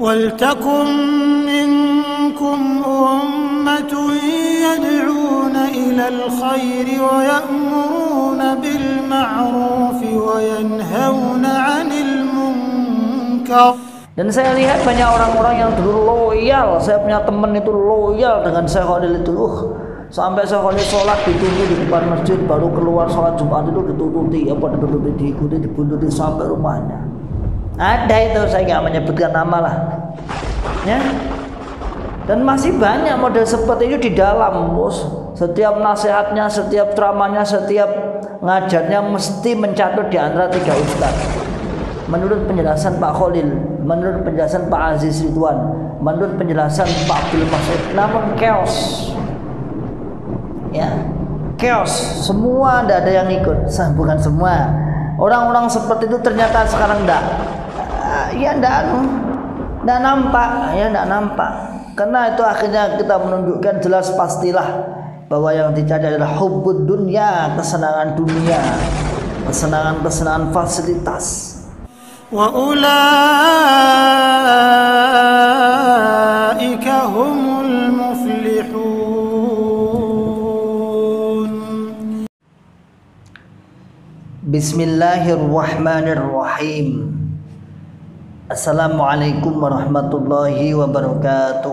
وَلْتَكُنْ مِنْكُمْ أُمَّةٌ يَدْعُونَ إِلَى الْخَيْرِ وَيَأْمُرُونَ بِالْمَعْرُوفِ وَيَنْهَوْنَ عَنِ الْمُنْكَرِ. Dan saya lihat banyak orang-orang yang dulu loyal. Saya punya teman itu loyal dengan Syekh Khalil itu. Sampai Syekh Khalil sholat ditunggu di depan masjid, baru keluar sholat Jumat itu diikuti, dibuntuti sampai rumahnya. Ada itu, saya nggak menyebutkan nama lah. Ya. Dan masih banyak model seperti itu di dalam, bos. Setiap nasihatnya, setiap ceramahnya, setiap ngajarnya mesti mencatut di antara 3 ustaz. Menurut penjelasan Pak Khalil, menurut penjelasan Pak Aziz Ridwan, menurut penjelasan Pak Abdul Masud, namun chaos. Ya, chaos. Semua tidak ada yang ikut. Bukan semua. Orang-orang seperti itu ternyata sekarang tidak nampak, ya tidak nampak. Karena itu akhirnya kita menunjukkan jelas pastilah bahwa yang dicari adalah hubbud dunya, kesenangan dunia, kesenangan fasilitas. Wa ulaika humul muflihun. Bismillahirrahmanirrahim. Assalamualaikum warahmatullahi wabarakatuh.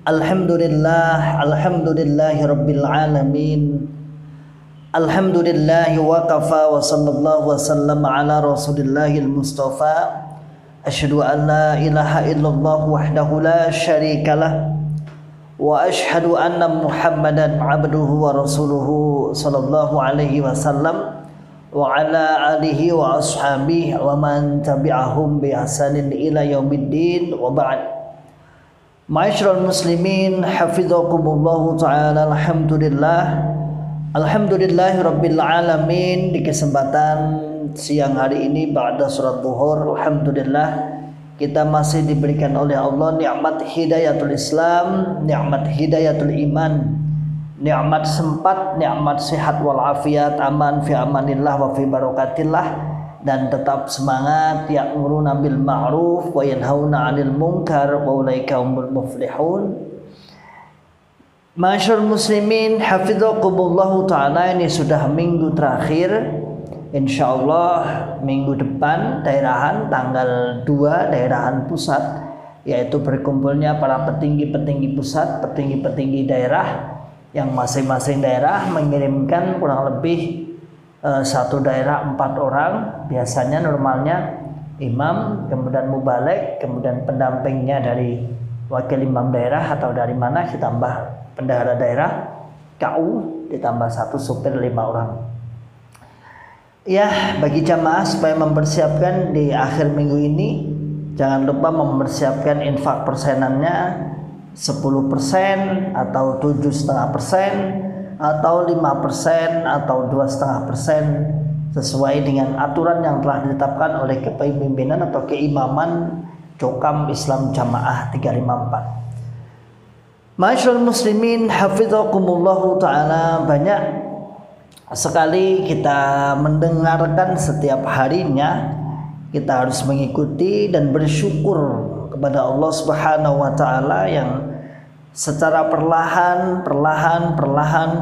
Alhamdulillahi rabbil alamin. Alhamdulillahi wa kafa wa sallallahu wa sallam ala rasulillahil mustafa. Asyhadu an la ilaha illallah wahdahu la syarikalah wa asyhadu anna muhammadan abduhu wa rasuluhu sallallahu alaihi wasallam wa ala alihi wa ashabihi wa man tabi'ahum bi ihsanin ila yaumiddin wa ba'd. Ma'asyiral muslimin hafizakumullah ta'ala. Alhamdulillahirabbil alamin. Di kesempatan siang hari ini ba'da salat zuhur, alhamdulillah kita masih diberikan oleh Allah nikmat hidayatul Islam, nikmat hidayatul iman, nikmat sempat, nikmat sehat wal afiat, aman fi amanillah wa fi barakatillah, dan tetap semangat ya'muruna bil ma'ruf wa yanhauna 'anil munkar wa ulaika humul muflihun. Masyarul muslimin hafizakumullah ta'ala, ini sudah minggu terakhir. Insyaallah minggu depan daerahan tanggal 2 daerahan pusat, yaitu berkumpulnya para petinggi-petinggi pusat, petinggi-petinggi daerah, yang masing-masing daerah mengirimkan kurang lebih satu daerah 4 orang. Biasanya normalnya imam, kemudian mubalek, kemudian pendampingnya dari wakil imam daerah atau dari mana, ditambah bendahara daerah, KU, ditambah 1 supir 5 orang. Ya, bagi jamaah supaya mempersiapkan di akhir minggu ini, jangan lupa mempersiapkan infak persenannya 10% atau 7,5% atau 5% atau 2,5%, sesuai dengan aturan yang telah ditetapkan oleh kepemimpinan atau keimaman Cokam Islam Jamaah 354. Masyaallah muslimin hafizakumullahu ta'ala, banyak sekali kita mendengarkan setiap harinya. Kita harus mengikuti dan bersyukur kepada Allah Subhanahu wa ta'ala yang secara perlahan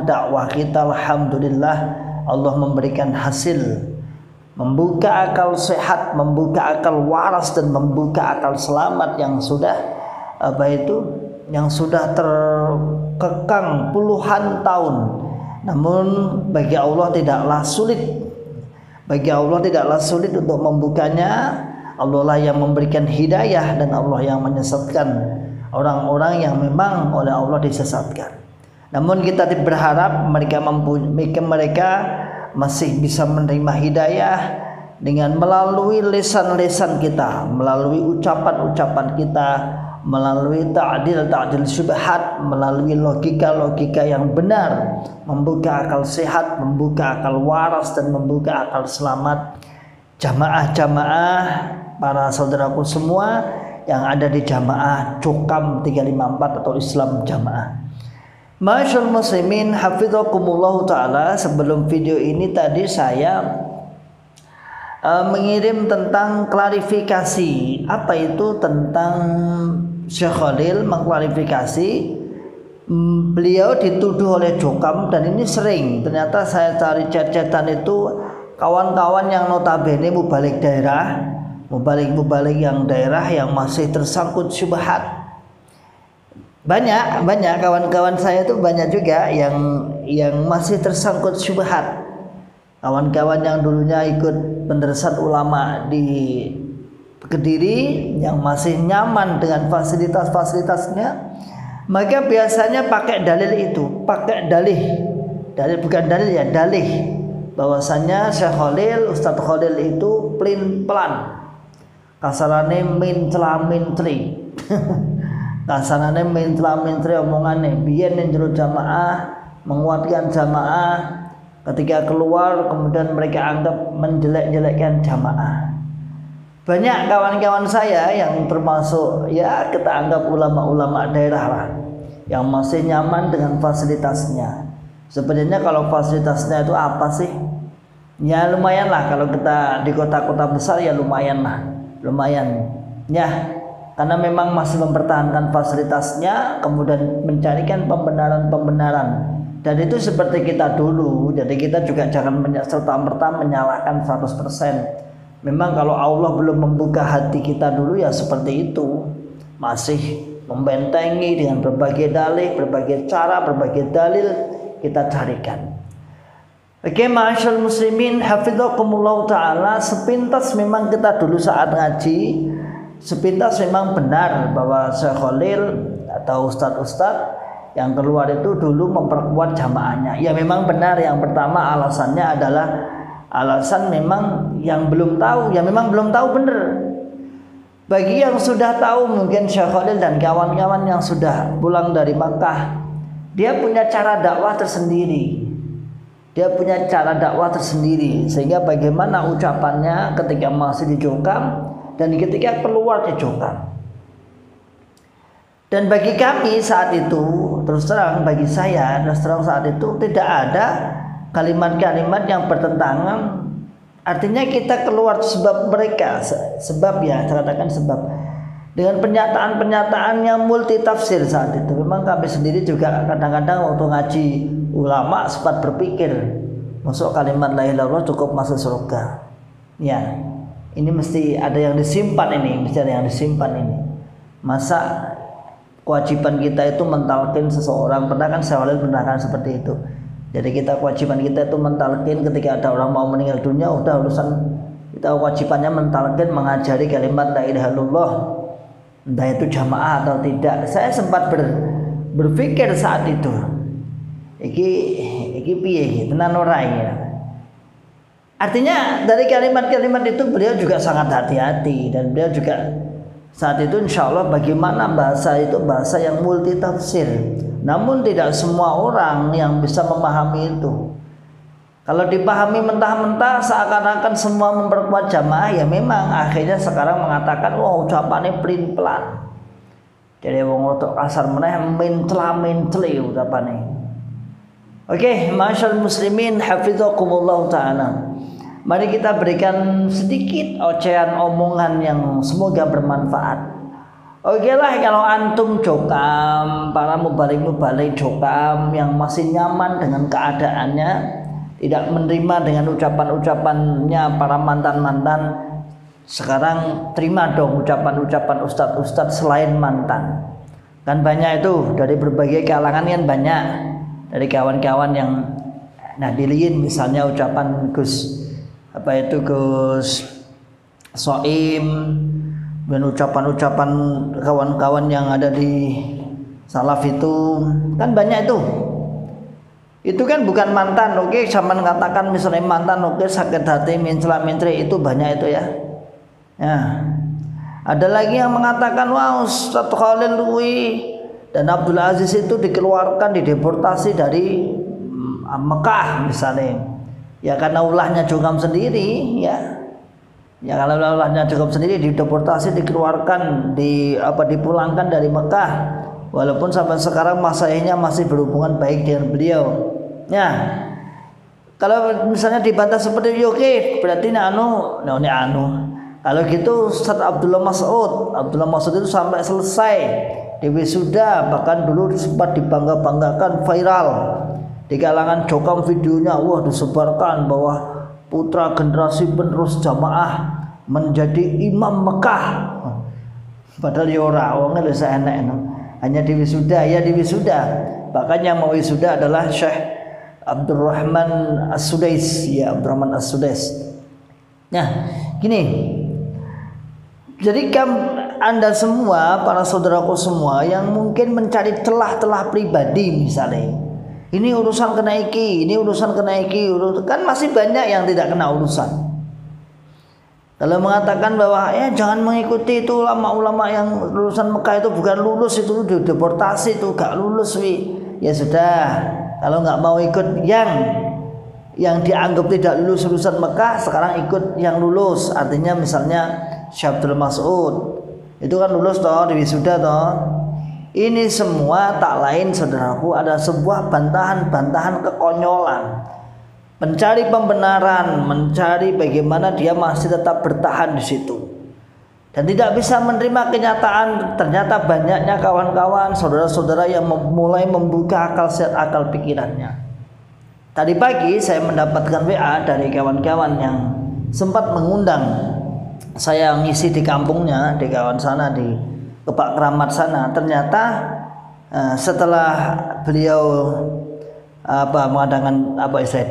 dakwah kita alhamdulillah Allah memberikan hasil, membuka akal sehat, membuka akal waras, dan membuka akal selamat yang sudah yang sudah terkekang puluhan tahun. Namun bagi Allah tidaklah sulit untuk membukanya. Allah lah yang memberikan hidayah dan Allah yang menyesatkan orang-orang yang memang oleh Allah disesatkan. Namun kita berharap mereka masih bisa menerima hidayah dengan melalui lisan-lisan kita, melalui ucapan-ucapan kita, melalui ta'dil syubhat, melalui logika-logika yang benar, membuka akal sehat, membuka akal waras, dan membuka akal selamat. Jamaah-jamaah, para saudaraku semua yang ada di jamaah Cokam 354 atau Islam Jamaah. Masyaallah muslimin hafizakumullah ta'ala. Sebelum video ini tadi saya mengirim tentang klarifikasi. Apa itu tentang Syekh Khalil mengklarifikasi? Beliau dituduh oleh Jokam, dan ini sering. Ternyata saya cari chat-chatan itu kawan-kawan yang notabene mubalik daerah, mubalik yang daerah yang masih tersangkut syubhat. Banyak kawan-kawan saya itu banyak juga yang masih tersangkut syubhat. Kawan-kawan yang dulunya ikut penderesan ulama di Kediri yang masih nyaman dengan fasilitas-fasilitasnya, maka biasanya pakai dalil itu, pakai dalih bukan dalil ya, dalih bahwasanya Syekh Khalil, Ustadz Khalil itu pelin pelan, kasarane mentri kasarane mentri omongane biyen ning jero jamaah menguatkan jamaah, ketika keluar kemudian mereka anggap menjelek-jelekkan jamaah. Banyak kawan-kawan saya yang termasuk ya kita anggap ulama-ulama daerah lah, yang masih nyaman dengan fasilitasnya. Sebenarnya kalau fasilitasnya itu apa sih? Ya lumayan lah, kalau kita di kota-kota besar ya lumayan ya, karena memang masih mempertahankan fasilitasnya, kemudian mencarikan pembenaran. Dan itu seperti kita dulu, jadi kita juga jangan serta-merta menyalahkan 100%. Memang kalau Allah belum membuka hati kita dulu ya seperti itu, masih membentengi dengan berbagai dalih, berbagai cara, berbagai dalil kita carikan. Oke, ma'asyal muslimin hafizakumullah ta'ala, sepintas memang kita dulu saat ngaji, sepintas memang benar bahwa Syekh Khalil atau ustadz-ustadz yang keluar itu dulu memperkuat jamaahnya. Ya memang benar, yang pertama alasannya adalah alasan memang yang belum tahu, ya memang belum tahu benar. Bagi yang sudah tahu, mungkin Syekh Khalil dan kawan-kawan yang sudah pulang dari Makkah, dia punya cara dakwah tersendiri. Sehingga bagaimana ucapannya ketika masih di Jokam dan ketika keluar di Jokam. Dan bagi kami saat itu, terus terang bagi saya, terus terang saat itu tidak ada kalimat-kalimat yang bertentangan. Artinya kita keluar sebab mereka, sebab ya, saya katakan sebab, dengan pernyataan-pernyataan yang multi tafsir saat itu. Memang kami sendiri juga kadang-kadang waktu ngaji ulama sempat berpikir, masuk kalimat la ilaha illallah cukup masuk surga. Ya, ini mesti ada yang disimpan ini, Masa kewajiban kita itu mentalkin seseorang? Pernah kan saya pernah seperti itu. Jadi kewajiban kita itu mentalkin ketika ada orang mau meninggal dunia, udah urusan kita kewajibannya mentalkin, mengajari kalimat la ilaha illallah, entah itu jamaah atau tidak. Saya sempat berpikir saat itu, iki piye tenan ora ya. Artinya dari kalimat-kalimat itu beliau juga sangat hati-hati, dan beliau juga saat itu insya Allah bagaimana bahasa itu bahasa yang multi tafsir. Namun tidak semua orang yang bisa memahami itu. Kalau dipahami mentah-mentah seakan-akan semua memperkuat jamaah, ya memang akhirnya sekarang mengatakan wah ucapannya pelin pelan. Jadi wong rotok kasar meneh mencela-menceli ucapane. Oke, masyaallah muslimin hafizakumullah taala. Mari kita berikan sedikit ocehan omongan yang semoga bermanfaat. Oke lah, kalau antum Jokam, para mubalik Jokam yang masih nyaman dengan keadaannya, tidak menerima dengan ucapan-ucapannya para mantan-mantan, sekarang terima dong ucapan-ucapan ustadz-ustadz selain mantan. Kan banyak itu dari berbagai kalangan, kan banyak dari kawan-kawan yang Nahdiliyin, misalnya ucapan Gus Soim, dan ucapan-ucapan kawan-kawan yang ada di salaf itu kan banyak itu. Itu kan bukan mantan, oke, sama katakan misalnya mantan, oke, sakit hati, mencela-mencela, itu banyak itu ya. Ya. Ada lagi yang mengatakan wah Ustadz Khalil dan Abdul Aziz itu dikeluarkan, dideportasi dari Mekah misalnya. Ya karena ulahnya Jokam sendiri ya. Ya kalau ulahnya Jokam sendiri dideportasi, dikeluarkan, dipulangkan dari Mekah. Walaupun sampai sekarang masayahnya masih berhubungan baik dengan beliau. Ya. Kalau misalnya dibantah seperti itu, oke, berarti ini anu. Kalau gitu Ustaz Abdullah Mas'ud itu sampai selesai di wisuda, bahkan dulu sempat dibangga-banggakan, viral di kalangan jokam videonya, wah disebarkan bahwa putra generasi penerus jamaah menjadi imam Mekah. Padahal ya ora wong lho enak hanya di wisuda, ya di wisuda. Bahkan yang mau wisuda adalah Syekh Abdurrahman As-Sudais, ya Abdurrahman As-Sudais. Nah, gini. Jadi Anda semua, para saudaraku semua yang mungkin mencari celah-celah pribadi misalnya. Ini urusan kena iki, kan masih banyak yang tidak kena urusan. Kalau mengatakan bahwa ya jangan mengikuti itu ulama-ulama yang lulusan Mekah itu bukan lulus, itu deportasi, itu gak lulus ya sudah. Kalau nggak mau ikut yang dianggap tidak lulus lulusan Mekah, sekarang ikut yang lulus. Artinya misalnya Syekh Abdul Mas'ud itu kan lulus toh di wisuda toh. Ini semua tak lain saudaraku ada sebuah bantahan kekonyolan, mencari pembenaran, mencari bagaimana dia masih tetap bertahan di situ. Dan tidak bisa menerima kenyataan ternyata banyaknya kawan-kawan, saudara-saudara yang mulai membuka akal pikirannya. Tadi pagi saya mendapatkan WA dari kawan-kawan yang sempat mengundang saya ngisi di kampungnya, di kawan sana, di Kepak Keramat sana. Ternyata setelah beliau mengadakan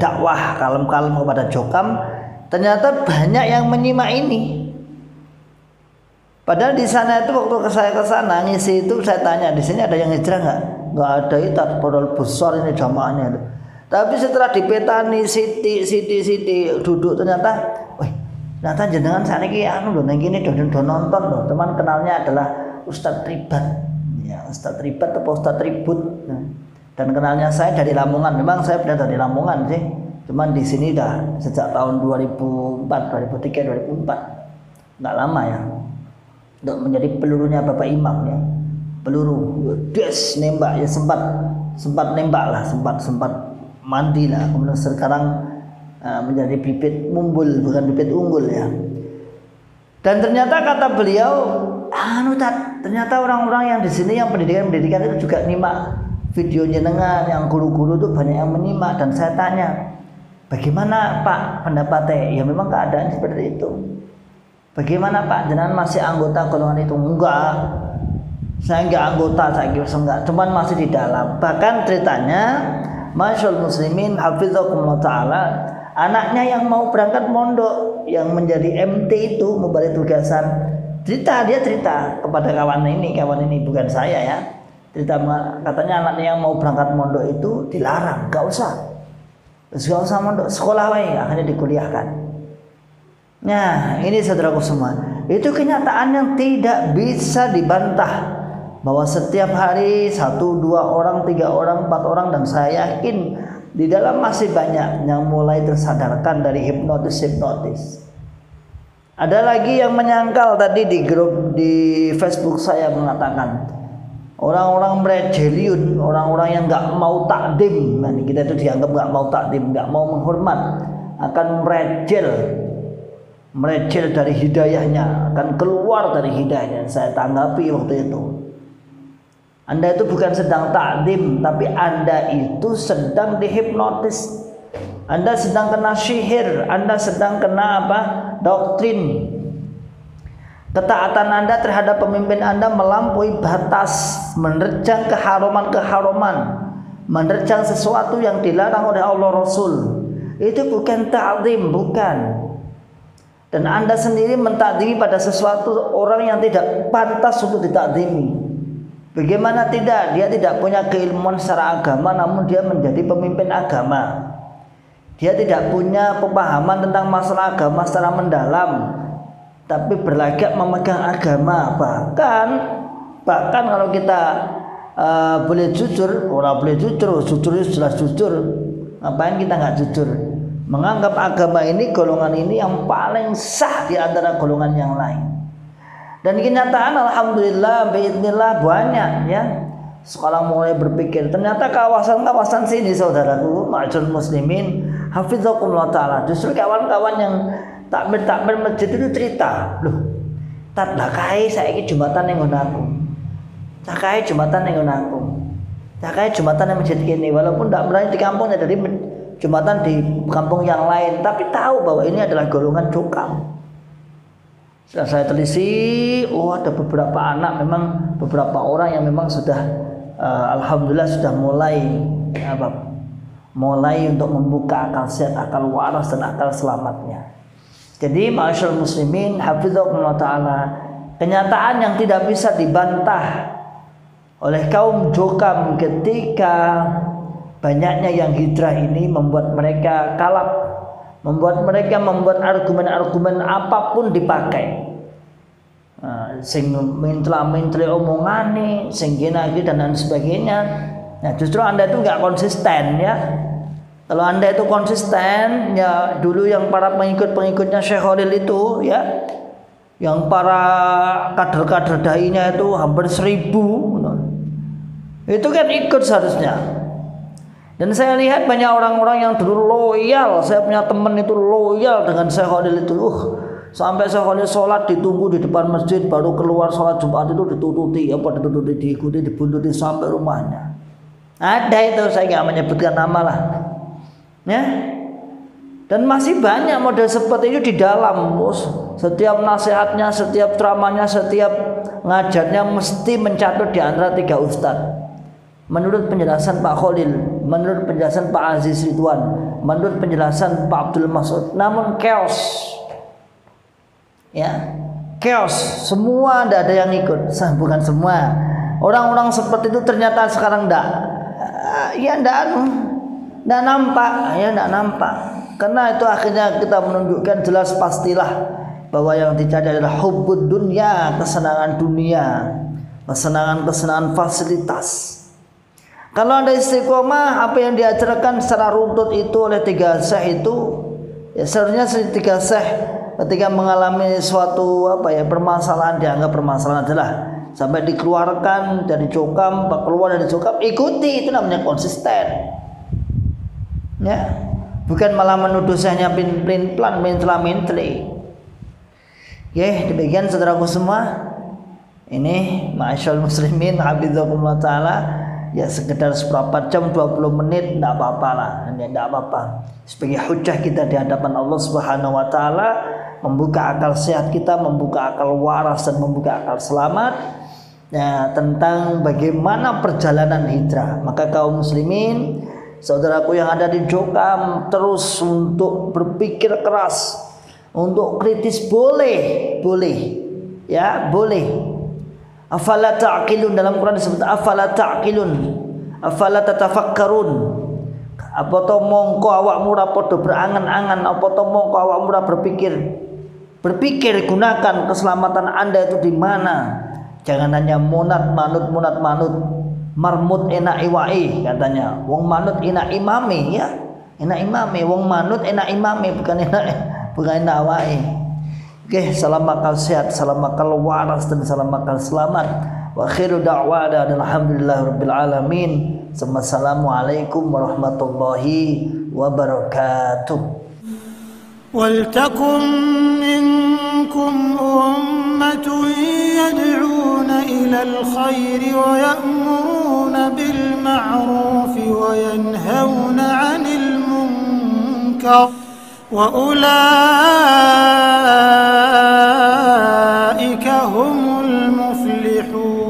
dakwah kalem-kalem kepada jokam, ternyata banyak yang menyimak ini. Padahal di sana itu waktu saya ke sana ngisi itu saya tanya, di sini ada yang hijrah nggak? Nggak ada, itu padahal besar ini jamaahnya. Tapi setelah dipetani siti duduk ternyata, ternyata jenengan sana ki anu lho, nang kene do nonton lho. Teman kenalnya adalah Ustadz Ribat. Ya, Ustadz Ribat atau Ustadz Ribut. Dan kenalnya saya dari Lamongan. Memang saya sudah dari Lamongan sih. Cuman di sini dah sejak tahun 2004, 2003, 2004. Enggak lama ya. Untuk menjadi pelurunya Bapak Imam ya. Peluru des nembak ya, sempat nembak lah, sempat mandi lah. Kemudian sekarang menjadi bibit mumbul, bukan bibit unggul ya. Dan ternyata kata beliau, ternyata orang-orang yang di sini yang pendidikan itu juga nyimak video jenengan, yang guru-guru itu banyak yang menyimak. Dan saya tanya, bagaimana Pak pendapatnya? Ya memang keadaan seperti itu. Bagaimana Pak, jenengan masih anggota golongan itu? Enggak, saya enggak anggota, saya kira enggak, cuman masih di dalam. Bahkan ceritanya, masyaallah muslimin hafizakumullah ta'ala, anaknya yang mau berangkat mondok, yang menjadi MT itu, Mubarik Tugasan, dia cerita kepada kawan ini bukan saya ya. Cerita katanya anaknya yang mau berangkat mondok itu dilarang, enggak usah mondok, sekolah wae, akhirnya dikuliahkan. Nah, ini saudaraku semua, itu kenyataan yang tidak bisa dibantah, bahwa setiap hari 1, 2 orang, 3 orang, 4 orang, dan saya yakin di dalam masih banyak yang mulai tersadarkan dari hipnotis. Ada lagi yang menyangkal tadi di grup di Facebook saya mengatakan orang-orang merejeliun, orang-orang yang nggak mau takdim. Nah, kita itu dianggap nggak mau takdim, nggak mau menghormat, akan merejel dari hidayahnya, akan keluar dari hidayahnya. Saya tanggapi waktu itu, Anda itu bukan sedang takdim, tapi Anda itu sedang dihipnotis. Anda sedang kena sihir, Anda sedang kena doktrin. Ketaatan Anda terhadap pemimpin Anda melampaui batas, menerjang keharuman, menerjang sesuatu yang dilarang oleh Allah Rasul. Itu bukan takdim, bukan. Dan Anda sendiri mentakdimi pada sesuatu orang yang tidak pantas untuk ditakdimi. Bagaimana tidak? Dia tidak punya keilmuan secara agama, namun dia menjadi pemimpin agama. Dia tidak punya pemahaman tentang masalah agama secara mendalam, tapi berlagak memegang agama. Bahkan kalau kita boleh jujur, orang boleh jujur itu jelas jujur. Ngapain kita nggak jujur? Menganggap agama ini, golongan ini yang paling sah di antara golongan yang lain. Dan kenyataan alhamdulillah, biidznillah banyak ya. Sekarang mulai berpikir, ternyata kawasan-kawasan sini saudaraku, ma'asyiral muslimin, Hafizakumullah taala. Justru kawan-kawan yang takmir masjid itu cerita, loh, tak lakai saiki Jumatan ning aku. Cakai Jumatan ning aku. Cakai Jumatan yang masjid kene walaupun tidak berani di kampungnya dari Jumatan di kampung yang lain, tapi tahu bahwa ini adalah golongan cukam. Setelah saya telisi, ada beberapa anak, memang beberapa orang yang memang sudah alhamdulillah sudah mulai untuk membuka akal sehat, akal waras dan akal selamatnya. Jadi ma'asyiral muslimin hafizakumullah taala, kenyataan yang tidak bisa dibantah oleh kaum Jokam ketika banyaknya yang hijrah ini membuat mereka kalap, membuat argumen-argumen apapun dipakai. Sing mintle omongane, sing gini dan lain sebagainya. Nah, justru Anda itu nggak konsisten ya. Kalau Anda itu konsisten, ya dulu yang para pengikutnya Syekh Khalil itu ya, yang para kader-kader dai-nya itu hampir 1000, itu kan ikut seharusnya. Dan saya lihat banyak orang-orang yang dulu loyal. Saya punya teman itu loyal dengan Syekh Khalil itu. Sampai Syekh Khalil sholat ditunggu di depan masjid, baru keluar sholat Jumat itu diikuti, dibuntuti sampai rumahnya. Ada itu, saya nggak menyebutkan nama lah. Ya. Dan masih banyak model seperti itu di dalam. Setiap nasihatnya, setiap ceramahnya, setiap ngajarnya mesti mencatut di antara 3 ustadz. Menurut penjelasan Pak Khalil, menurut penjelasan Pak Aziz Ridwan, menurut penjelasan Pak Abdul Mas'ud, namun chaos. Ya, chaos, semua tidak ada yang ikut. Bukan semua. Orang-orang seperti itu ternyata sekarang tidak nampak. Karena itu akhirnya kita menunjukkan jelas pastilah bahwa yang dicari adalah hubbud dunya, kesenangan dunia, kesenangan fasilitas. Kalau Anda istiqomah, apa yang diajarkan secara runtut itu oleh 3 syekh itu, ya seharusnya 3 syekh ketika mengalami suatu permasalahan, dianggap permasalahan adalah sampai dikeluarkan dari Jokam, keluar dari Jokam, ikuti, itu namanya konsisten. Ya, bukan malah menuduh syekhnya plan menteri. Ya, demikian saudaraku semua. Ini ma'asyiral muslimin hafizakumullah taala. Ya sekedar seperempat jam 20 menit tidak apa-apa lah, tidak apa-apa. Sebagai hujah kita di hadapan Allah Subhanahu wa taala, membuka akal sehat kita, membuka akal waras dan membuka akal selamat ya, tentang bagaimana perjalanan hijrah. Maka kaum muslimin, saudaraku yang ada di Jokam, terus untuk berpikir keras, untuk kritis boleh. Ya, boleh. Afala ta'qilun, dalam Quran disebut afala ta'qilun, afala tatafakkarun. Apa to mongko awakmu ora padha berangan-angan, apa to mongko awakmu ora berpikir, gunakan keselamatan Anda itu di mana. Jangan hanya munat manut, marmut enak iwai katanya. Wong manut enak imami ya, enak imami, wong manut enak imami, bukan enak awai. Oke, salam akal sehat, salam akal waras dan salam akal selamat. Wa akhiru da'wana alhamdulillahirabbil alamin. Assalamualaikum warahmatullahi wabarakatuh. Waltakum minkum ummatun yad'una ilal khairi wa ya'muruna bil ma'rufi wa yanhauna 'anil munkar. وأولئك هم المفلحون.